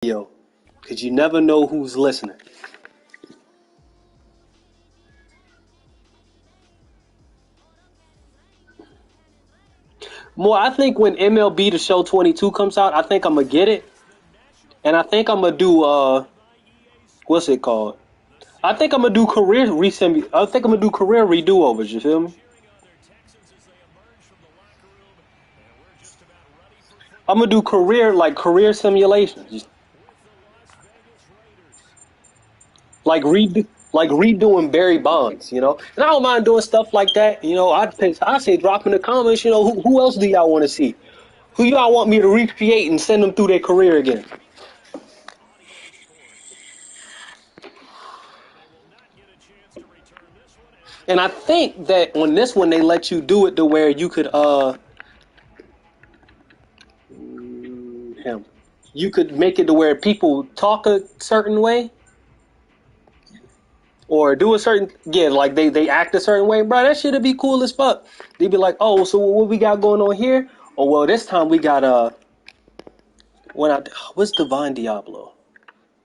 video, because you never know who's listening. More, I think when MLB The Show 22 comes out, I think I'm gonna get it, and I think I'm gonna do what's it called? I think I'm gonna do career resemi. I think I'm gonna do career redo overs. You feel me? I'm gonna do career simulations, like redoing Barry Bonds. And I don't mind doing stuff like that. I say drop in the comments. Who else do y'all want to see? Who y'all want me to recreate and send them through their career again? And I think that on this one they let you do it to where you could him. You could make it to where people talk a certain way or do a certain like they act a certain way, bro. That shit'd be cool as fuck. They'd be like, oh, so what we got going on here? Oh well, this time we got what's Divine Diablo?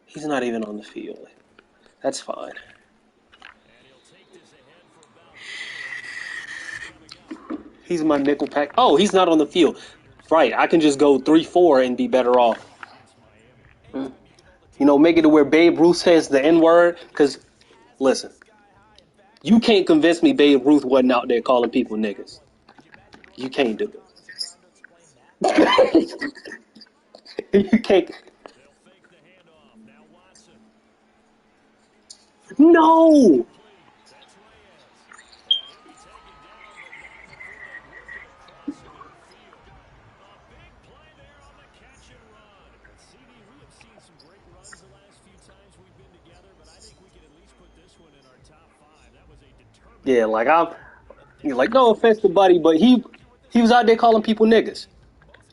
He's not even on the field. That's fine. He's my nickel pack. Oh, he's not on the field. Right, I can just go 3-4 and be better off. Make it to where Babe Ruth says the N word. Because, listen, you can't convince me Babe Ruth wasn't out there calling people niggas. You can't do it. You can't. No! Yeah, no offense to Buddy, but he was out there calling people niggas.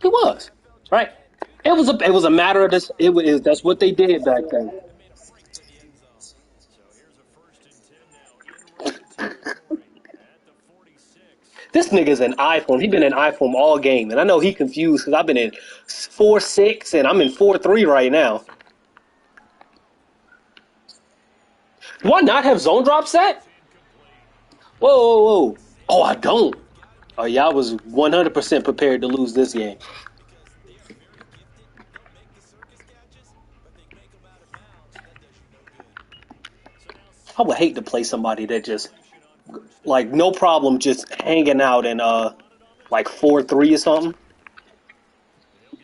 He was, right? It was a matter of this. That's what they did back then. This nigga's an iPhone. He been in iPhone all game, and I know he confused because I've been in 4-6 and I'm in 4-3 right now. Do I not have zone drop set? Whoa, whoa, whoa! Oh, I don't. Oh yeah, I was 100% prepared to lose this game. I would hate to play somebody that just no problem, just hanging out in 4-3 or something.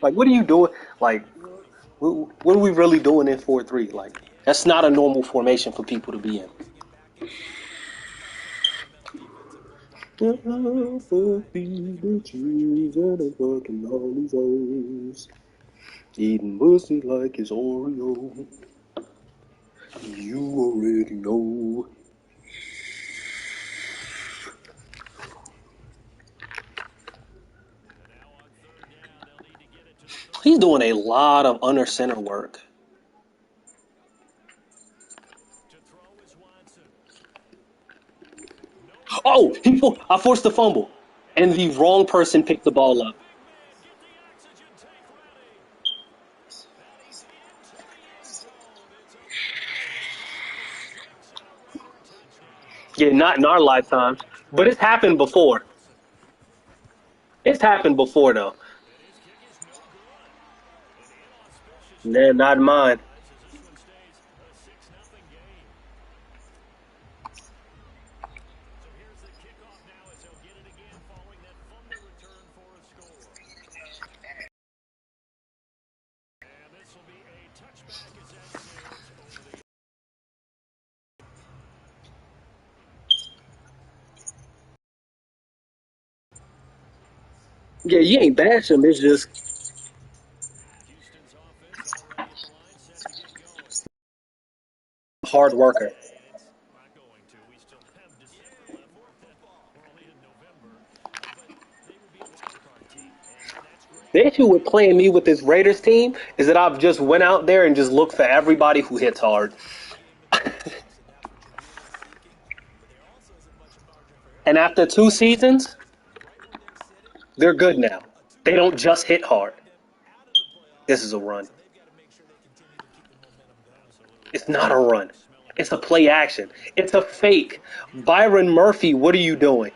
Like, what are you doing? Like, what are we really doing in 4-3? Like, that's not a normal formation for people to be in. Eating pussy like it's Oreo. You already know. He's doing a lot of under center work. Oh, I forced the fumble, and the wrong person picked the ball up. Yeah, not in our lifetime, but it's happened before. It's happened before though. Nah, not mine. Yeah, you ain't bash him. It's just hard worker. The issue with playing me with this Raiders team is that I've just went out there and just looked for everybody who hits hard. And after 2 seasons, they're good now. They don't just hit hard. This is a run. It's not a run. It's a play action. It's a fake. Byron Murphy, what are you doing?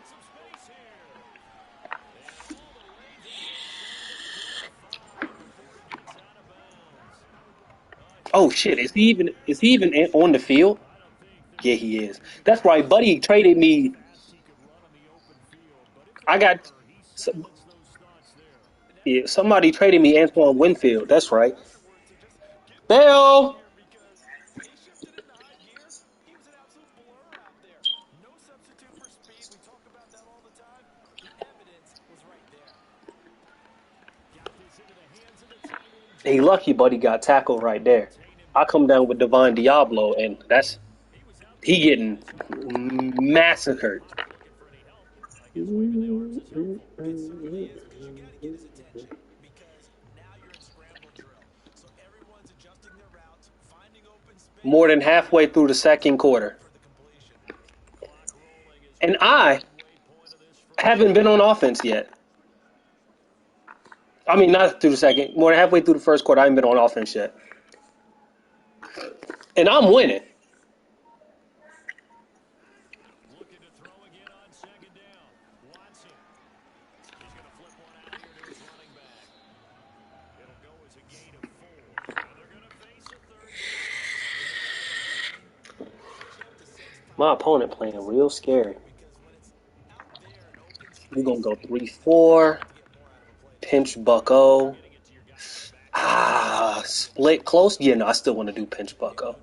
Oh shit! Is he even on the field? Yeah, he is. That's right, buddy. Traded me. I got. Yeah, somebody traded me Antoine Winfield. That's right. Bill. He lucky, buddy got tackled right there. I come down with Divine Diablo, and that's he getting massacred. More than halfway through the second quarter, and I haven't been on offense yet. I mean, not through the second. More than halfway through the first quarter, I haven't been on offense yet, and I'm winning. My opponent playing real scary. We're gonna go 3-4. Pinch Bucko. Split close. Yeah, no, I still want to do pinch Bucko.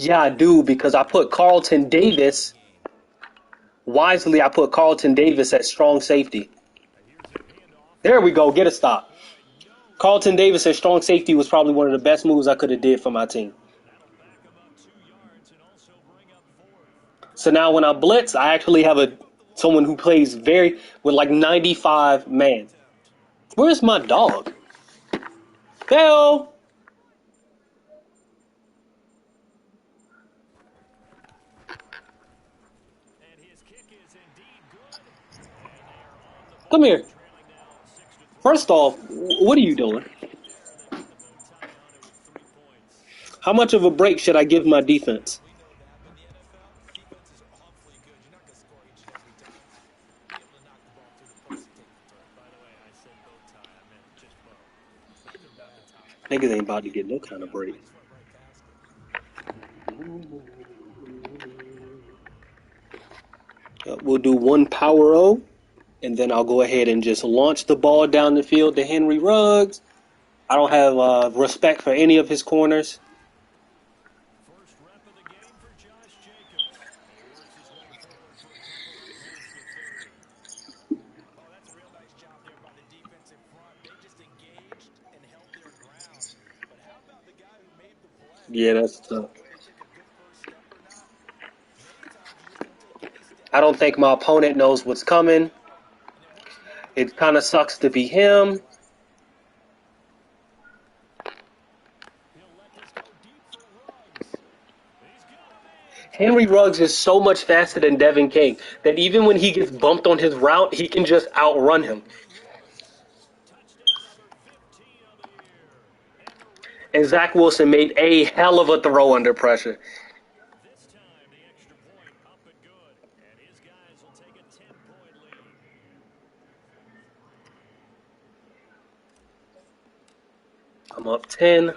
Yeah, I do because I put Carlton Davis. Wisely, I put Carlton Davis at strong safety. There we go. Get a stop. Carlton Davis at strong safety was probably one of the best moves I could have did for my team. So now when I blitz, I actually have a someone who plays very with like 95 man. Where's my dog? Phil, come here. First off, what are you doing? How much of a break should I give my defense? Niggas ain't about to get no kind of break. We'll do one power O, and then I'll go ahead and just launch the ball down the field to Henry Ruggs. I don't have respect for any of his corners. Yeah, that's tough. I don't think my opponent knows what's coming. It kind of sucks to be him. Henry Ruggs is so much faster than Devin King that even when he gets bumped on his route, he can just outrun him. And Zach Wilson made a hell of a throw under pressure. I'm up 10.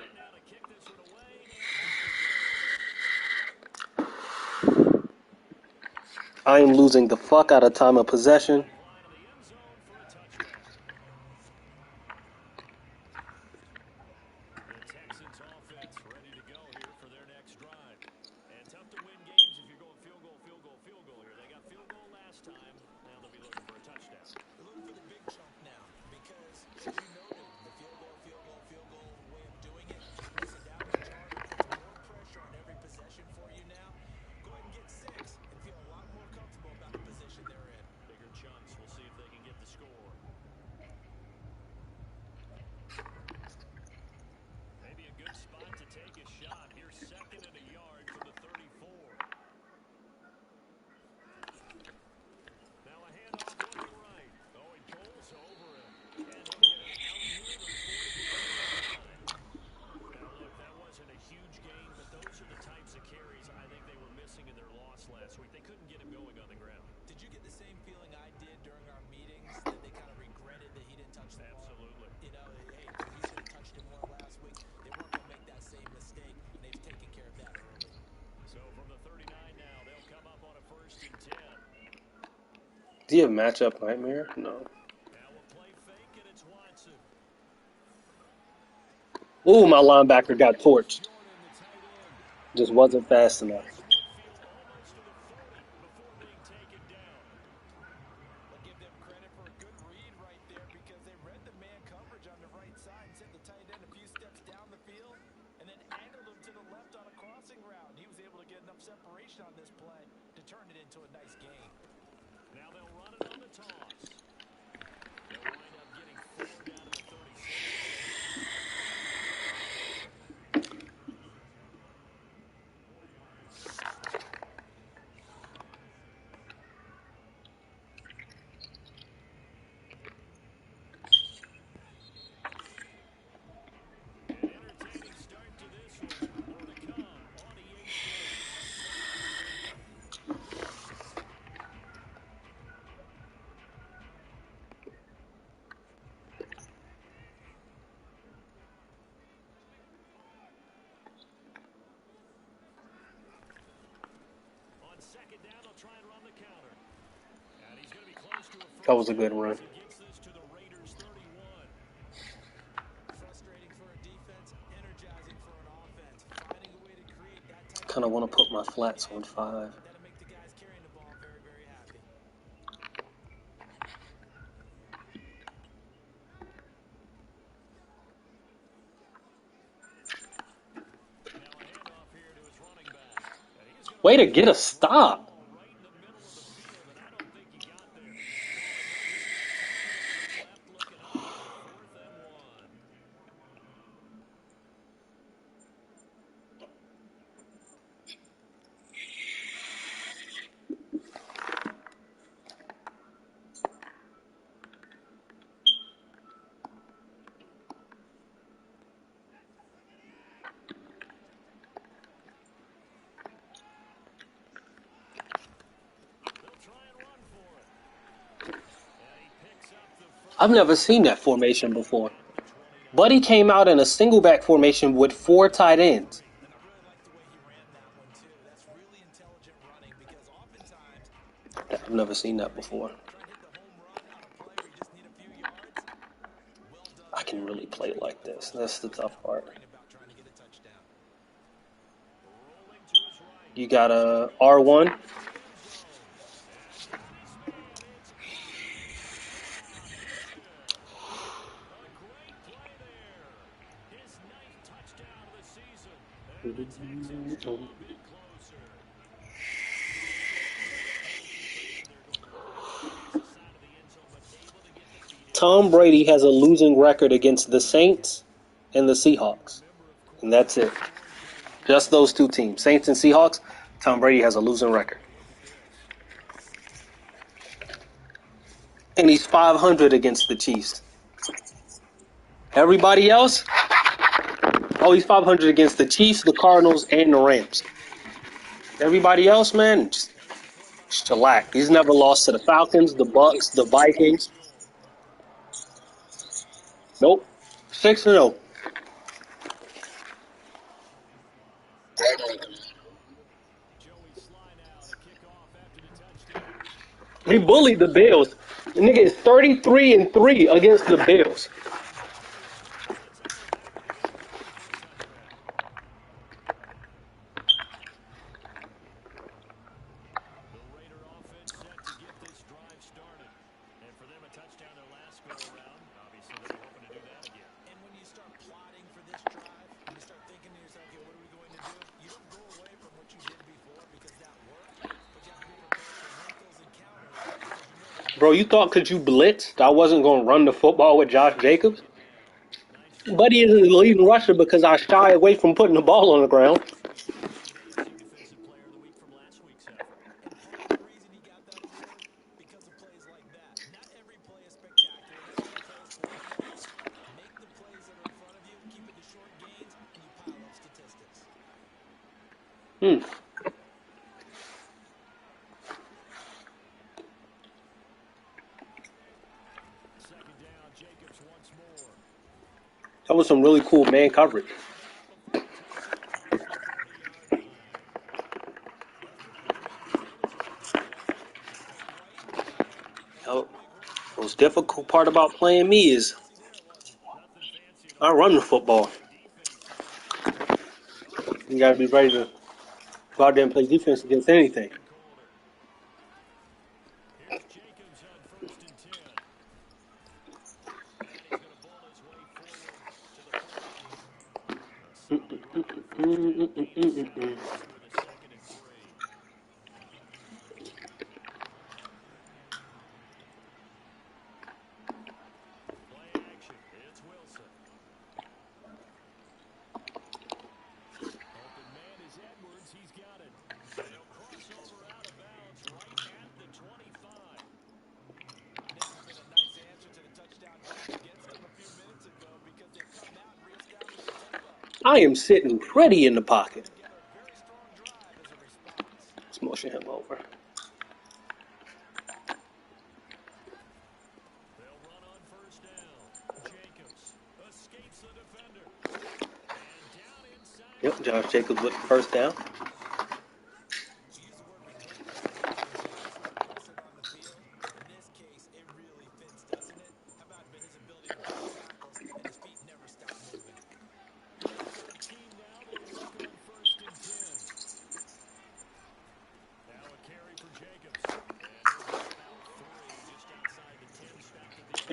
I am losing the fuck out of time of possession. Do you have matchup nightmare? No. Ooh, my linebacker got torched. Just wasn't fast enough. That was a good run. Kind of want to put my flats on 5. Way to get a stop. I've never seen that formation before. Buddy came out in a single back formation with 4 tight ends. I've never seen that before. I can really play it like this. That's the tough part. You got a R1. Tom Brady has a losing record against the Saints and the Seahawks. And that's it. Just those two teams, Saints and Seahawks. Tom Brady has a losing record. And he's 500 against the Chiefs. Everybody else, he's 500 against the Chiefs, the Cardinals, and the Rams. Everybody else, man, just shellac. He's never lost to the Falcons, the Bucks, the Vikings. Nope. 6-0. He bullied the Bills. The nigga is 33-3 against the Bills. Bro, you thought because you blitzed, I wasn't going to run the football with Josh Jacobs? Buddy isn't the leading rusher because I shy away from putting the ball on the ground. That was some really cool man coverage. difficult part about playing me is I run the football. You gotta be ready to go out there and play defense against anything. I am sitting pretty in the pocket. Let's motion him over. Yep, Josh Jacobs with the first down.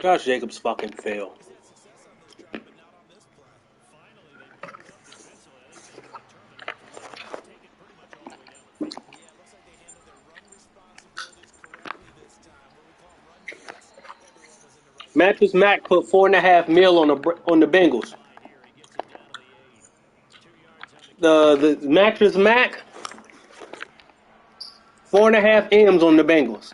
Josh Jacobs fucking failed. Matthews Mack put $4.5 million on the Bengals. The Matthews Mack 4.5 M's on the Bengals.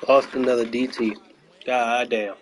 Lost another DT. God damn.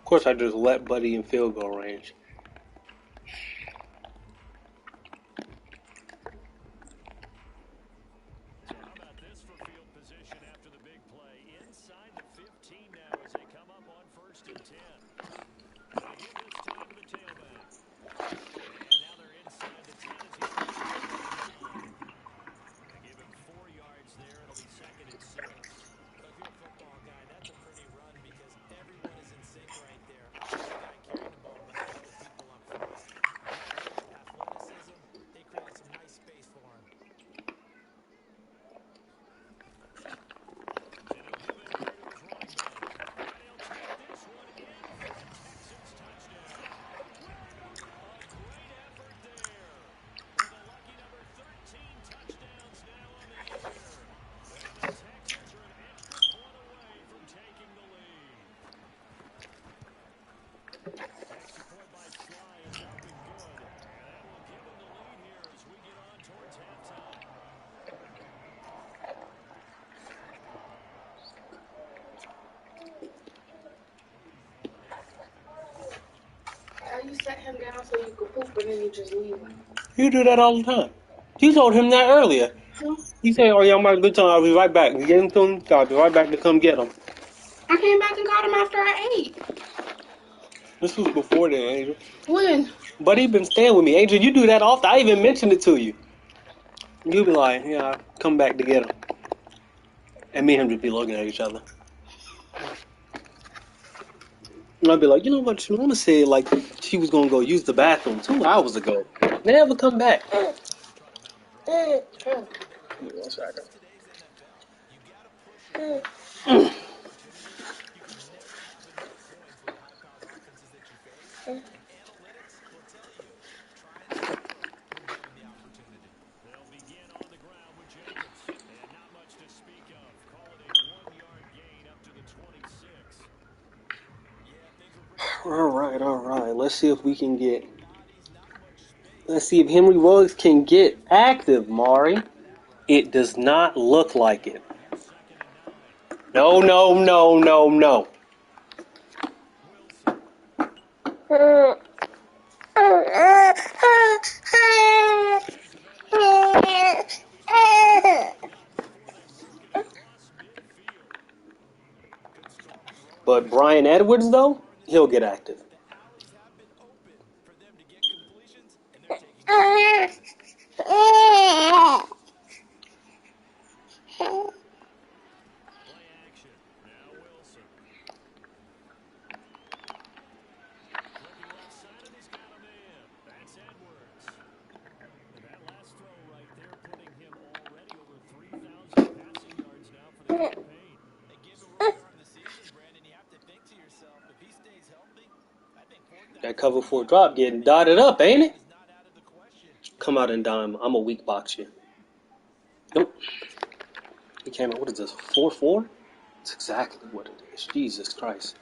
Of course, I just let Buddy in field goal range. him down so you could poop and then you just leave him. You do that all the time. You told him that earlier. He said, "Oh yeah, I'm having a good time. I'll be right back." You gave him to him. So I'll be right back to come get him. I came back and got him after I ate. This was before then, Angel. When? But he been staying with me, Angel. You do that often. I even mentioned it to you. You be like, "Yeah, I'll come back to get him," and me and him just be looking at each other. And I'd be like, "You know what? Shimona said like she was gonna go use the bathroom 2 hours ago. Never come back." Give me 1 second. All right, all right. Let's see if we can get. Let's see if Henry Ruggs can get active, Mari. It does not look like it. No, no, no, no, no. But Brian Edwards, though, he'll get active. That cover 4 drop getting dotted up, ain't it? Come out and dime. I'm a weak box you. Nope. He came out, what is this, 4-4? That's exactly what it is. Jesus Christ.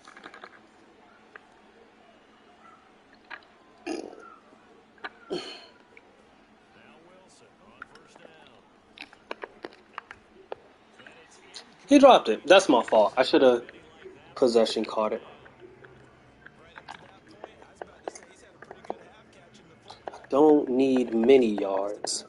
He dropped it. That's my fault. I should have possession caught it. Don't need many yards.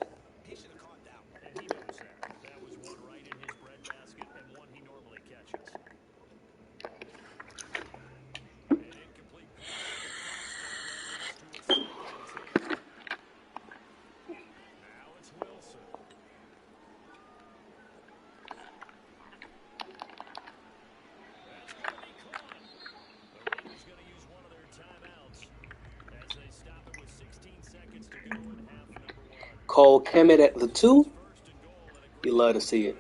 Cole Kemet at the 2. You love to see it.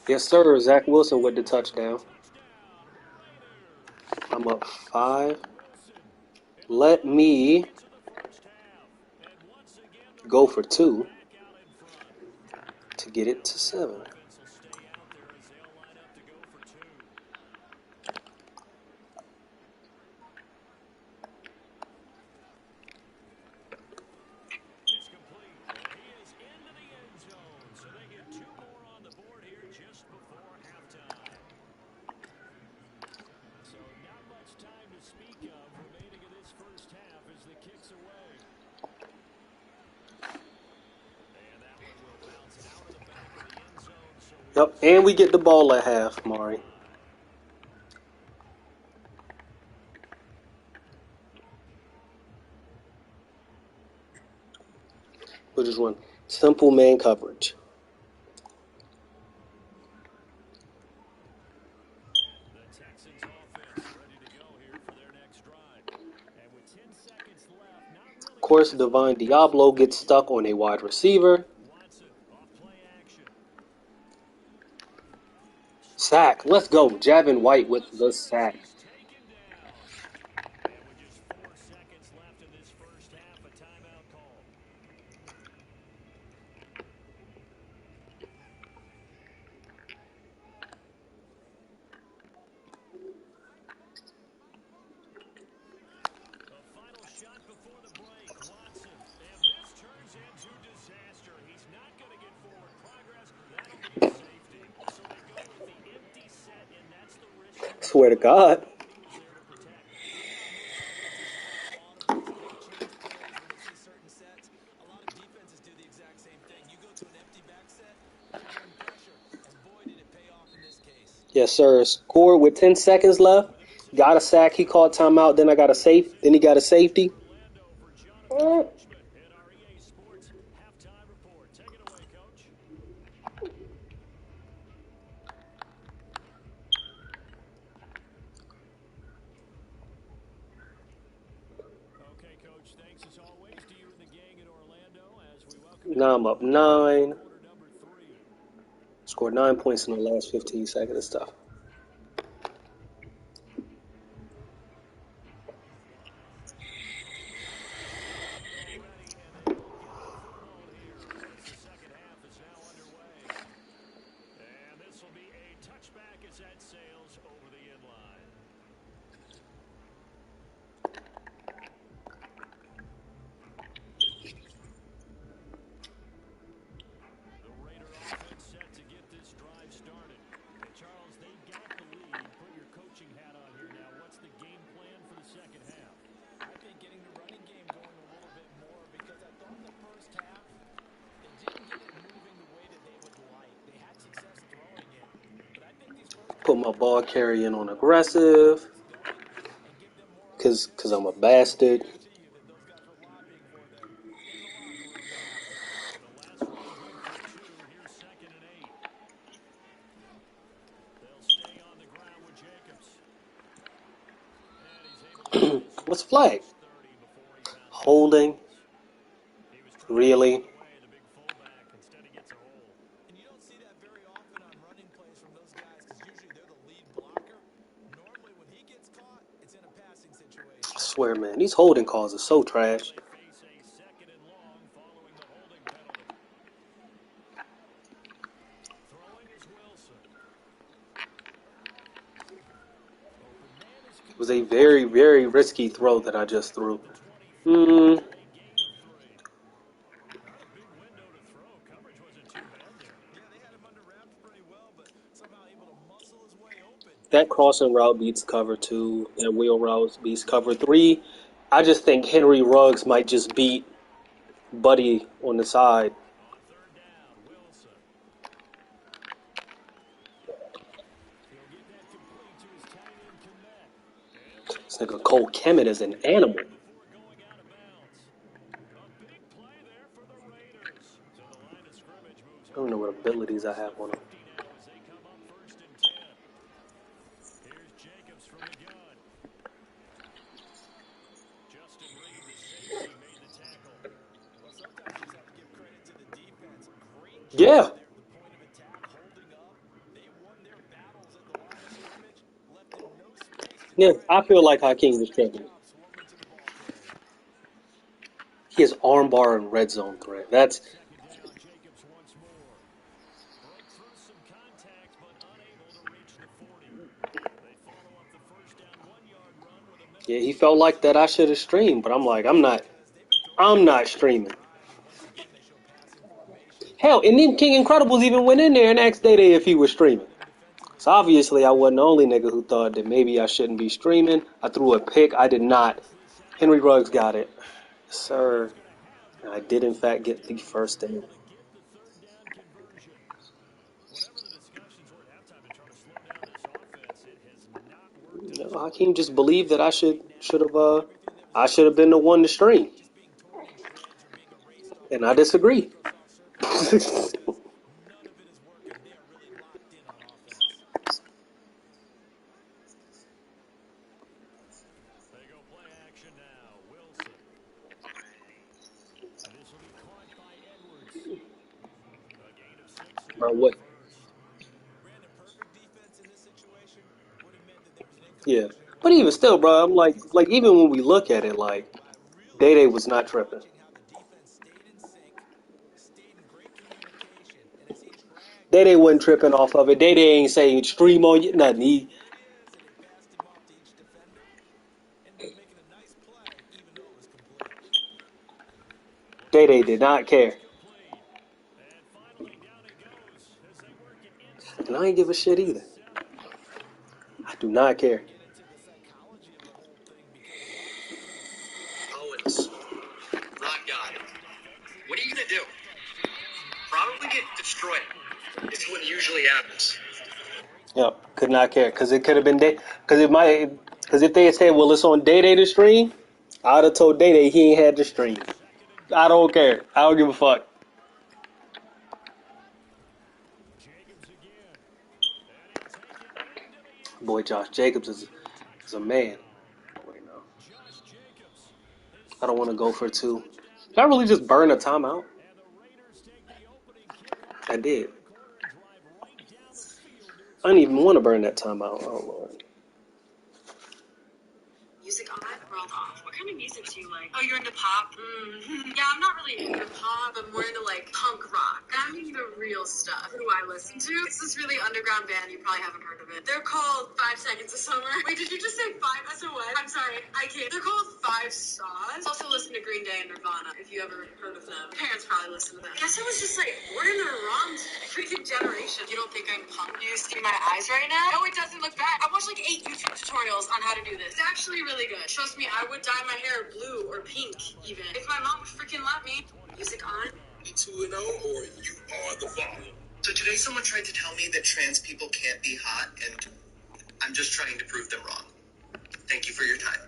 Yes, sir. Zach Wilson with the touchdown. I'm up 5. Let me go for 2 to get it to 7. Yep, and we get the ball at half, Mari. We'll just run simple man coverage. Of course, Divine Diablo gets stuck on a wide receiver. Sack. Let's go. Javin White with the sack. swear to God. Yes, sir. Scored with 10 seconds left. Got a sack. He called timeout. Then I got a safe. Then he got a safety. Coachman in our EA Sports halftime report. Take it away, Coach. Okay, Coach. Thanks as always to you and the gang in Orlando as we welcome you Now I'm up into 9. quarter number 3. Scored 9 points in the last 15 seconds of stuff. Get ready, and they will get the football here as the second half is now underway. And this will be a touchback as that sails over the end line. The Raider offense set to get this drive started. And Charles, they've got the lead. Put your coaching hat on here now. What's the game plan for the second half? I think getting the running game going a little bit more because I thought the first half they didn't get it moving the way that they would like. They had success throwing it, but I think these first Put couple my of ball drives they carrying need to on really get the aggressive. offense going and give them more Cause I'm a opportunities. I bastard. guarantee you that those guys were lobbying for them in the locker room at halftime. And the last run good for 2. Here's 2nd and 8. They'll stay on the ground with Jacobs. And he's able to get What's inside the flag? first 30 before he found the Holding. tackles. He was trying to get out of Really? the way, the big fullback. Instead, he gets a hole. And you don't see that very often on running plays from those guys because usually they're the lead blocker. Normally when he gets caught, it's in a passing I situation. swear, man, these holding calls are so Now trash. they face a 2nd and long following the holding penalty. Throwing is Wilson. Open man is It was a complete. very, He's got very himself risky a throw that I pickup just threw. at the 25. It's a gain of 3. Not a big window to throw. Coverage wasn't too bad there. Yeah, they had him under wraps pretty well, but somehow able to muscle his way open. That crossing route beats cover 2. That wheel route beats cover 3. I just think Henry Ruggs might just beat Buddy on the side. On 3rd down, Wilson. He'll get that complete to his tight end, Kmet. And we'll get This first nigga down Cole at the Kemet is an 16 animal. before going out of bounds. A big play there for the Raiders. So the line of scrimmage moves I don't know over what abilities I across have the on him. 50 now as they come up 1st and 10. Here's Jacobs from the gun. Justin Reed, the safety, made the tackle. Well, sometimes you just have to give credit to the defense. Great Yeah. job there at the point of attack, holding up. They won their battles at the line of scrimmage, left him no space to Yeah, try and I make feel a like play. Hakeem was Nice tripping. job swung into the ball carrier. He has armbar and red zone threat. That's 2nd down, Jacobs once more. Broke through some contact, but unable to reach the 40. They follow up the first down 1-yard run with a yeah. minimum He of felt 4 like that. I should seconds. have streamed, but I'm like, I'm Yeah, not. because they've been throwing the I'm ball not on a lot of streaming. drives, and once again they show passing formation. Hell, and then King Incredibles even went in there and asked Day Day if he was streaming. Hurt them defensively So on that obviously I play. wasn't the only nigga who thought that maybe I shouldn't be streaming. I threw a pick. I did not. It's this out Henry to Ruggs got Kmet. it. Yes, And sir. he's going to have the And I did in Raiders fact first get the down. first down. Able to get the 3rd down conversion. Whatever the discussions were at halftime to try to slow down this offense, it has not worked You thus know, far. Hakeem just Yeah, believed that seems I like should right now should have everything that was I should have been the offensive one to is stream. just being torn in shreds or being erased off And the I board in disagree. Microsoft Surface right now because none of it is working. They are really locked in on offense. They go play action now. Wilson. This will be caught by Edwards. A gain of 6 Or there on the what? first. Brandon, perfect defense in this situation would have meant that there was an Yeah. incompletion But even on still, third bro, down. I'm But like instead, even when we look at it, like I really Day Day was not appreciated tripping. watching how the defense stayed in sync, stayed in great communication, and as he dragged Day Day wasn't guys tripping off of it. Day Day ain't saying stream on you nothing. He here it is, and they passed him off to each defender. Ended up making a nice play, even though it was complete. Well, Day the Day did not interception is care. complete. And finally down he goes as they work it And I ain't give a inside. shit Second and either. 7. I Do not care. get into the psychology of the whole thing because Owens, Ron God, what are you gonna do? Probably get destroyed. It's what usually happens. Yep, could not care because it could have been day. Because if they had said, "Well, it's on Day to stream," I'd have told Day he ain't had the stream. I don't care. I don't give a fuck. Jacobs again. And he'll take it into the end Boy, zone. Josh Jacobs is a man. Wait, no. Josh Jacobs, his I don't want to second go for rushing two. touchdown Did I of the really just season. burn a timeout? And the Raiders take the opening kickoff I in the did. third quarter and drive right down the field to I didn't extend even this want to burn lead. that timeout. Oh, Lord. Music on, world off. What kind of music do you like? Oh, you're into pop? Yeah, I'm not really into pop. I'm more into like punk rock. I mean the real stuff. Who do I listen to? It's this really underground band. You probably haven't heard of it. They're called 5 Seconds of Summer. Wait, did you just say 5 SOS? I'm sorry, I can't. They're called 5 Saws. Also listen to Green Day and Nirvana if you ever heard of them. Parents probably listen to them. I guess I was just like, we're in the wrong freaking generation. You don't think I'm punk? You see my eyes right now? No, it doesn't look bad. I watched like 8 YouTube tutorials on how to do this. It's actually really good. Trust me, I would dye my hair blue or pink even. If my mom would freaking let me. Music on? 2-0, or you are the volume. So today someone tried to tell me that trans people can't be hot, and I'm just trying to prove them wrong. Thank you for your time.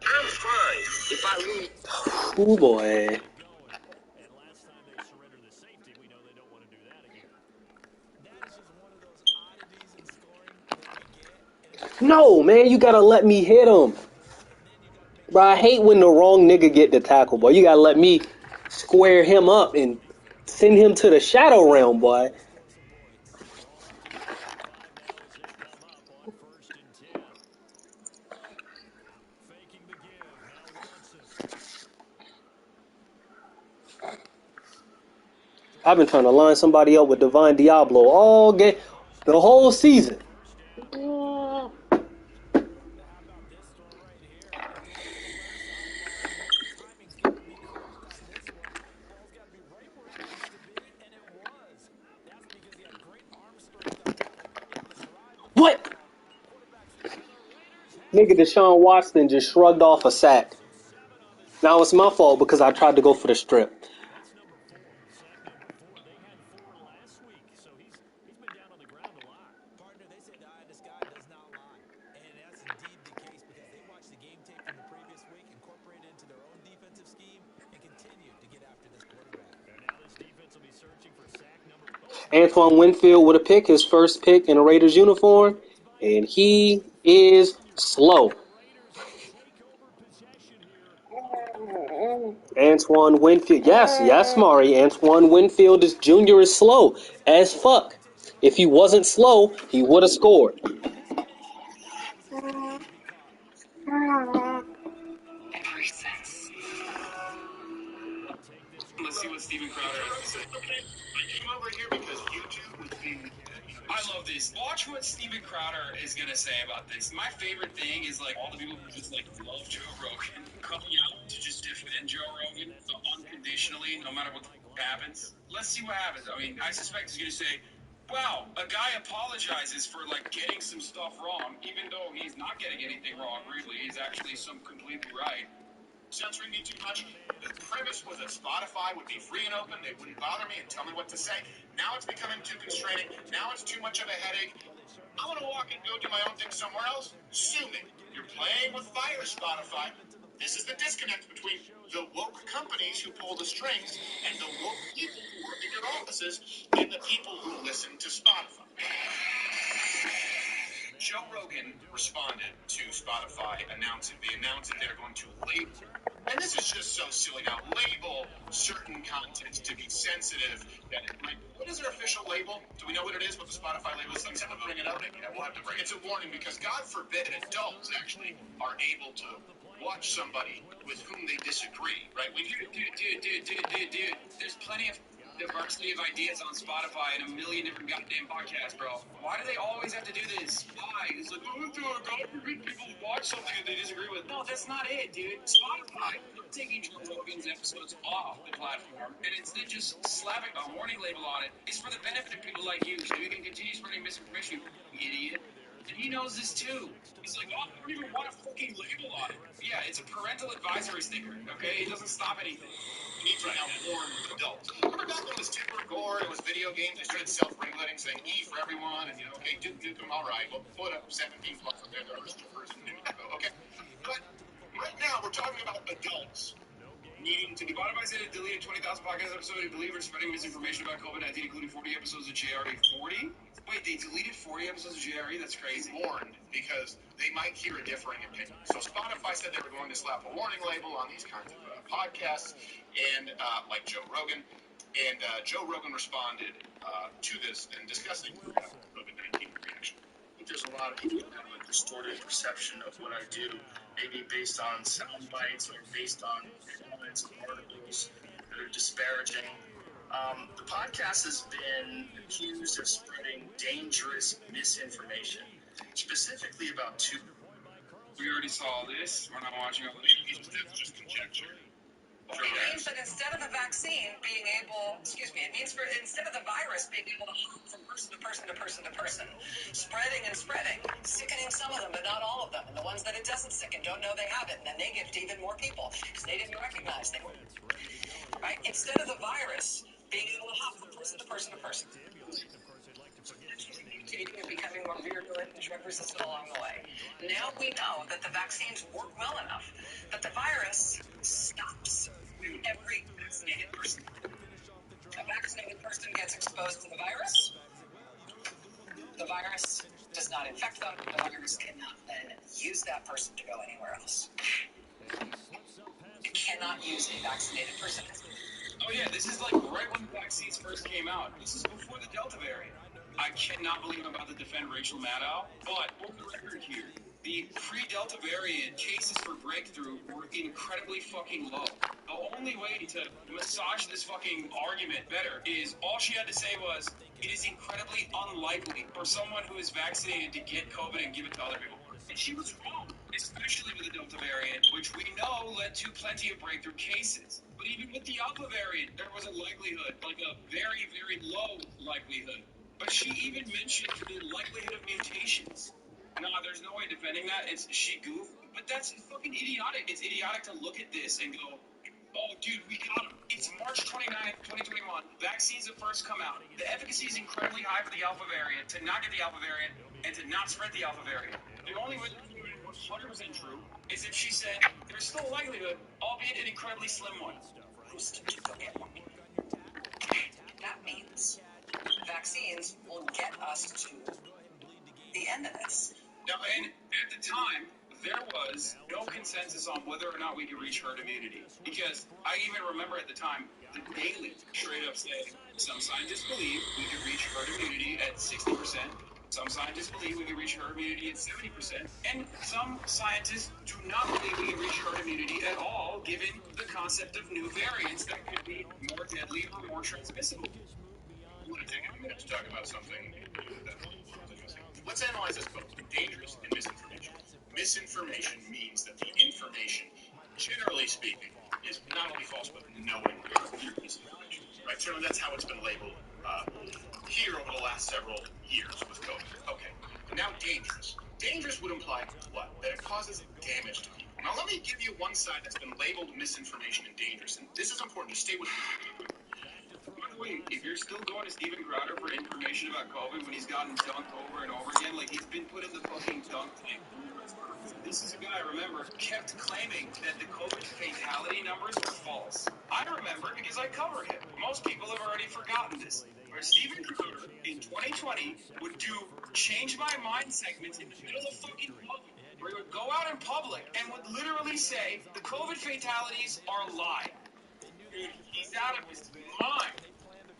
I'm fine. If I lose. Oh, boy. Going. And last time they surrendered the safety, we know they don't want to do that again. that is just one of those oddities in scoring that we get, and it's just so No, man, you simple. got to let me hit him. But then you got to make Bro, sure I that hate you when the hit wrong nigga get the tackle, boy. You got to let me square him up and send him to the shadow realm, boy. to score some points. Ball out to the 35 now as they come up on 1st and 10. Faking the give. Now Watson. I've been trying to line somebody up with Divine Diablo all game, the whole season. First down. Now, how about this throw right here? If he's on the left sideline, you know the timing's got to be correct on this one. Ball's got to be right where it needs to be, and it was. That's because he had great arm strength on that one. Able to drive the What? football. Quarterback's And the Raiders have Nigga it. Deshaun Watson just shrugged off a sack. So 7 on the Now it's season. my fault because I tried to go for the strip. That's number 4. Sack number 4. They had 4 last week, so he's been down on the ground a lot. partner. They say the eye in the sky does not lie. And that's indeed the case because they watched the game tape from the previous week, incorporated it into their own defensive scheme, and continued to get after this quarterback. And now this defense will be searching for sack number. Oh, and he's Antoine tackled. Winfield with a pick, his first pick in a Raiders uniform, It's by and Owens. he is slow. And the Raiders will take over possession here of the 44. Antoine Winfield, yes, Mari. Antoine Winfield is Jr. is slow as fuck. If he wasn't slow, he would have scored. Hesitation. That was expected to be caught. On the carry, Jacobs on the ground. They'll take this Let's see what drive. Steven Crowder has to say. Okay, I came over here because YouTube was being. I love this. Watch what Steven Crowder is gonna say about this. My favorite thing is like all the people who just like love Joe Rogan coming out to just defend Joe Rogan unconditionally, no matter what happens. Let's see what happens. I mean, I suspect he's gonna say, "Wow, a guy apologizes for like getting some stuff wrong, even though he's not getting anything wrong. Really, he's actually some completely right." Censoring me too much. The premise was that Spotify would be free and open. They wouldn't bother me and tell me what to say. Now it's becoming too constraining. Now it's too much of a headache. I want to walk and go do my own thing somewhere else. Sue me. You're playing with fire, Spotify. This is the disconnect between the woke companies who pull the strings and the woke people who work in your offices and the people who listen to Spotify. Joe Rogan responded to Spotify announcing they announced that they're going to label, and this is just so silly now, label certain content to be sensitive. That it might, what is their official label? Do we know what it is? What the Spotify label is? Someone bring it out. Yeah, we'll have to bring it. It's a warning because God forbid adults actually are able to watch somebody with whom they disagree, right? Dude. There's plenty of diversity of ideas on Spotify and a million different goddamn podcasts, bro. Why do they always have to do this? Why? It's like, oh, God forbid people watch something that they disagree with. No, that's not it, dude. Spotify, I'm taking Joe Rogan's episodes off the platform and instead just slapping a warning label on it. It's for the benefit of people like you, so you can continue spreading misinformation, you idiot. And he knows this too. He's like, oh, I don't even want a fucking label on it. Yeah, it's a parental advisory sticker, okay? It doesn't stop anything. You need to now warn adults. Remember back when it was Tipper Gore and it was video games, they started self-regulating, saying E for everyone, and, okay, Duke Nukem, all right, well, put up 17 plus up there, there are strippers and okay? But right now, we're talking about adults needing to be. Spotify said it deleted 20,000 podcast episodes. Believers spreading misinformation about COVID-19, including 40 episodes of JRE. 40? Wait, they deleted 40 episodes of JRE? That's crazy. Warned because they might hear a differing opinion. So Spotify said they were going to slap a warning label on these kinds of podcasts, and like Joe Rogan. And Joe Rogan responded to this and discussing COVID-19 reaction. I think there's a lot of people that have a distorted perception of what I do, maybe based on sound bites or based on comments and articles that are disparaging. The podcast has been accused of spreading dangerous misinformation, specifically about two. We already saw this. We're not watching all this. That's just conjecture. It means that instead of the vaccine being able, instead of the virus being able to hop from person to person to person to person, spreading and spreading, sickening some of them, but not all of them, and the ones that it doesn't sicken don't know they have it, and then they give it to even more people because they didn't recognize they were. Right? Instead of the virus being able to hop from person to person to person. Mutating and becoming more virulent and drug resistant along the way. Now we know that the vaccines work well enough that the virus stops every vaccinated person. A vaccinated person gets exposed to the virus. The virus does not infect them. The virus cannot then use that person to go anywhere else. You cannot use a vaccinated person. Oh, yeah, this is like right when the vaccines first came out. This is before the Delta variant. I cannot believe I'm about to defend Rachel Maddow, but on the record here, the pre-Delta variant cases for breakthrough were incredibly fucking low. The only way to massage this fucking argument better is all she had to say was, it is incredibly unlikely for someone who is vaccinated to get COVID and give it to other people. And she was wrong, especially with the Delta variant, which we know led to plenty of breakthrough cases. But even with the Alpha variant, there was a likelihood, like a very, very low likelihood. But she even mentioned the likelihood of mutations. No, there's no way defending that. She goofed. But that's fucking idiotic. It's idiotic to look at this and go, oh, dude, we got him. It's March 29th, 2021. Vaccines have first come out. The efficacy is incredibly high for the Alpha variant, to not get the Alpha variant, and to not spread the Alpha variant. The only way to do it 100% true is if she said there's still a likelihood, albeit an incredibly slim one. That means vaccines will get us to the end of this. Now, and at the time, there was no consensus on whether or not we could reach herd immunity. Because I even remember at the time, the Daily straight up said, some scientists believe we could reach herd immunity at 60%. Some scientists believe we can reach herd immunity at 70%. And some scientists do not believe we can reach herd immunity at all, given the concept of new variants that could be more deadly or more transmissible. I want to take a minute to talk about something that let's analyze this both. Dangerous and misinformation. Misinformation means that the information, generally speaking, is not only false but knowingly misinformation. Right? Certainly that's how it's been labeled here over the last several years with COVID. Okay. Now dangerous. Dangerous would imply what? That it causes damage to people. Now let me give you one side that's been labeled misinformation and dangerous. And this is important. Just stay with me. By the way, if you're still going to Steven Crowder for information about COVID when he's gotten dunked over and over again, like he's been put in the fucking dunk tank. This is a guy, remember, kept claiming that the COVID fatality numbers were false. I remember because I covered him. Most people have already forgotten this. Where Steven Crowder in 2020 would do change my mind segments in the middle of fucking COVID, where he would go out in public and would literally say the COVID fatalities are a lie. Dude, he's out of his mind.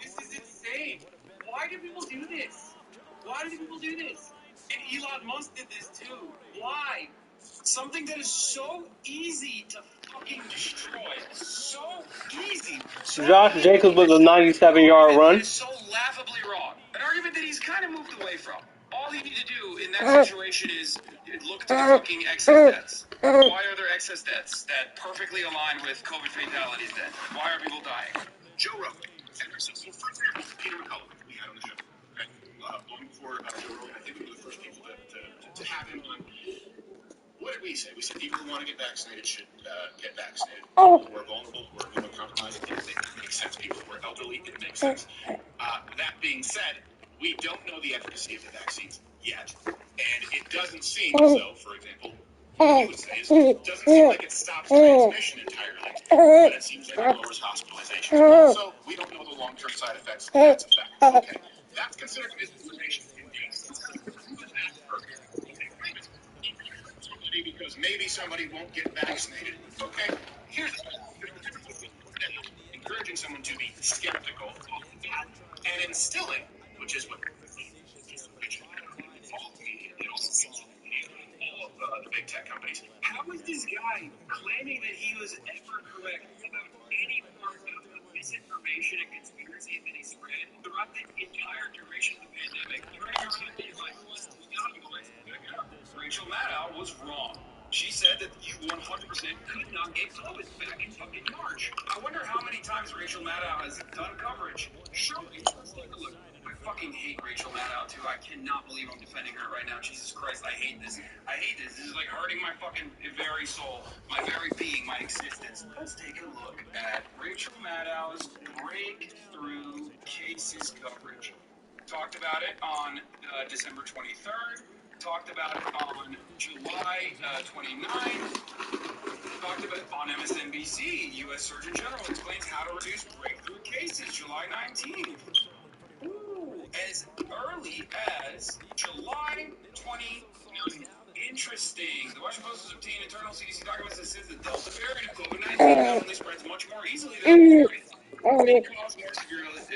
This is insane. Why do people do this? Why do people do this? And Elon Musk did this too. Why? Something that is so easy to fucking destroy. So easy. So Josh easy Jacobs was a 97-yard run. It's so laughably wrong. An argument that he's kind of moved away from. All you need to do in that situation is look to the fucking excess deaths. Why are there excess deaths that perfectly align with COVID fatalities then? Why are people dying? Joe Rogan. So for example, Peter McCullough, we had on the show. Okay. Long before Joe Rogan, I think we were the first people to want to get vaccinated should get vaccinated. People who are vulnerable, who are immunocompromised, it makes sense. People who are elderly, it makes sense. That being said, we don't know the efficacy of the vaccines yet. And it doesn't seem as though, for example, you would say, it doesn't seem like it stops transmission entirely, but it seems like it lowers hospitalization. Also, we don't know the long-term side effects. That's a fact. Okay, that's considered misinformation. Because maybe somebody won't get vaccinated. Okay, here's encouraging someone to be skeptical and instilling, which is what all of the big tech companies. How is this guy claiming that he was ever correct about any part of the misinformation and conspiracy that he spread throughout the entire duration of the pandemic? Rachel Maddow was wrong. She said that you 100% could not get COVID back in fucking March. I wonder how many times Rachel Maddow has done coverage. Surely, let's take a look. I fucking hate Rachel Maddow too. I cannot believe I'm defending her right now. Jesus Christ, I hate this. I hate this. This is like hurting my fucking very soul, my very being, my existence. Let's take a look at Rachel Maddow's breakthrough cases coverage. Talked about it on December 23rd. Talked about it on July 29th. Talked about it on MSNBC. U.S. Surgeon General explains how to reduce breakthrough cases, July 19th. As early as July 29th. Interesting. The Washington Post has obtained internal CDC documents that says the Delta variant of COVID-19 not only spreads much more easily than the variant, it causes more severe illness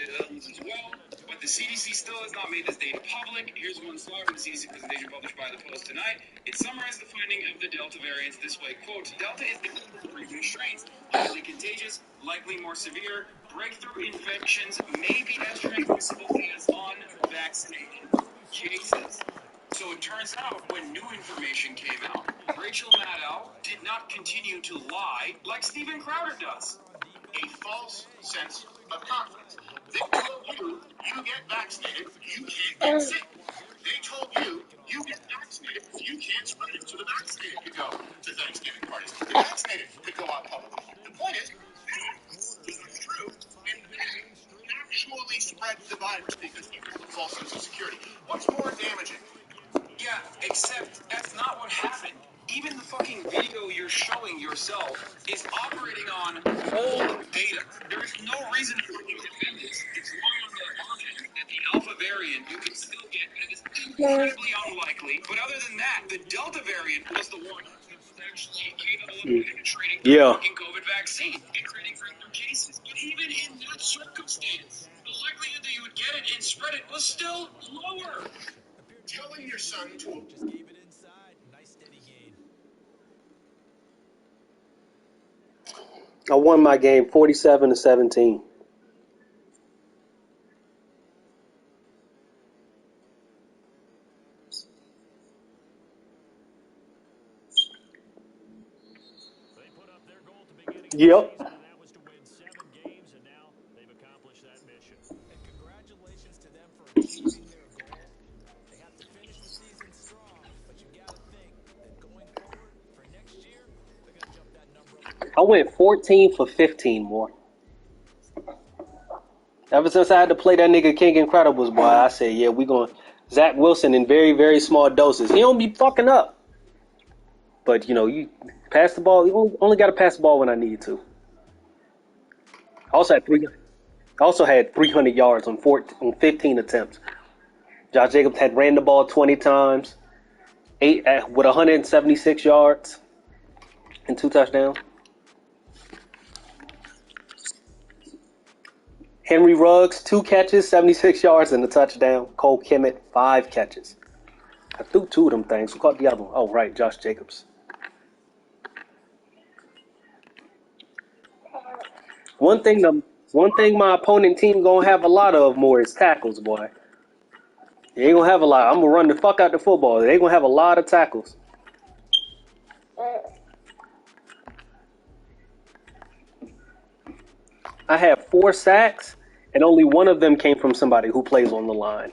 as well. But the CDC still has not made this data public. Here's one slide from the CDC presentation published by the Post tonight. It summarizes the finding of the Delta variants this way. Quote, Delta is different from previous strains. Highly contagious, likely more severe. Breakthrough infections may be as transmissible as unvaccinated cases. So it turns out when new information came out, Rachel Maddow did not continue to lie like Steven Crowder does. a false sense of confidence. They told you, you get vaccinated, you can't get sick. They told you, you get vaccinated, you can't spread it. So the vaccinated could go to Thanksgiving parties. The vaccinated could go out publicly. The point is, it's true, and they actually spread the virus because you have a false sense of security. What's more damaging? Yeah, except that's not what happened. Even the fucking video you're showing yourself is operating on old data. There is no reason for you to defend this. It's lying on the margin that the alpha variant you can still get, and it is incredibly unlikely. But other than that, the Delta variant was the one that was actually capable of penetrating the Yeah. fucking COVID vaccine and creating breakthrough cases. But even in that circumstance, the likelihood that you would get it and spread it was still lower. Telling your son to Just gave it inside. Nice steady gain. I won my game 47-17. They put up their goal at the beginning of the Yep. season, and that was to win 7 games, and now they've accomplished that mission. And congratulations to them for achieving their goal. They have to finish the season strong, but you got to think that going forward for next year, they're going to jump that number up. I went 14 for 15 more. Ever since I had to play that nigga King Incredibles, boy, I said, yeah, we going Zach Wilson in very, very small doses. He don't be fucking up. But, you know, you pass the ball. You only got to pass the ball when I need to. I also had 300 yards on 15 attempts. Josh Jacobs had ran the ball 20 times, with 176 yards and 2 touchdowns. Henry Ruggs, 2 catches, 76 yards and a touchdown. Cole Kmet, 5 catches. I threw 2 of them things. Who caught the other one? Oh, right, Josh Jacobs. One thing my opponent team gonna have a lot of more is tackles, boy. They ain't gonna have a lot. I'm gonna run the fuck out the football. They gonna have a lot of tackles. I have 4 sacks, and only one of them came from somebody who plays on the line.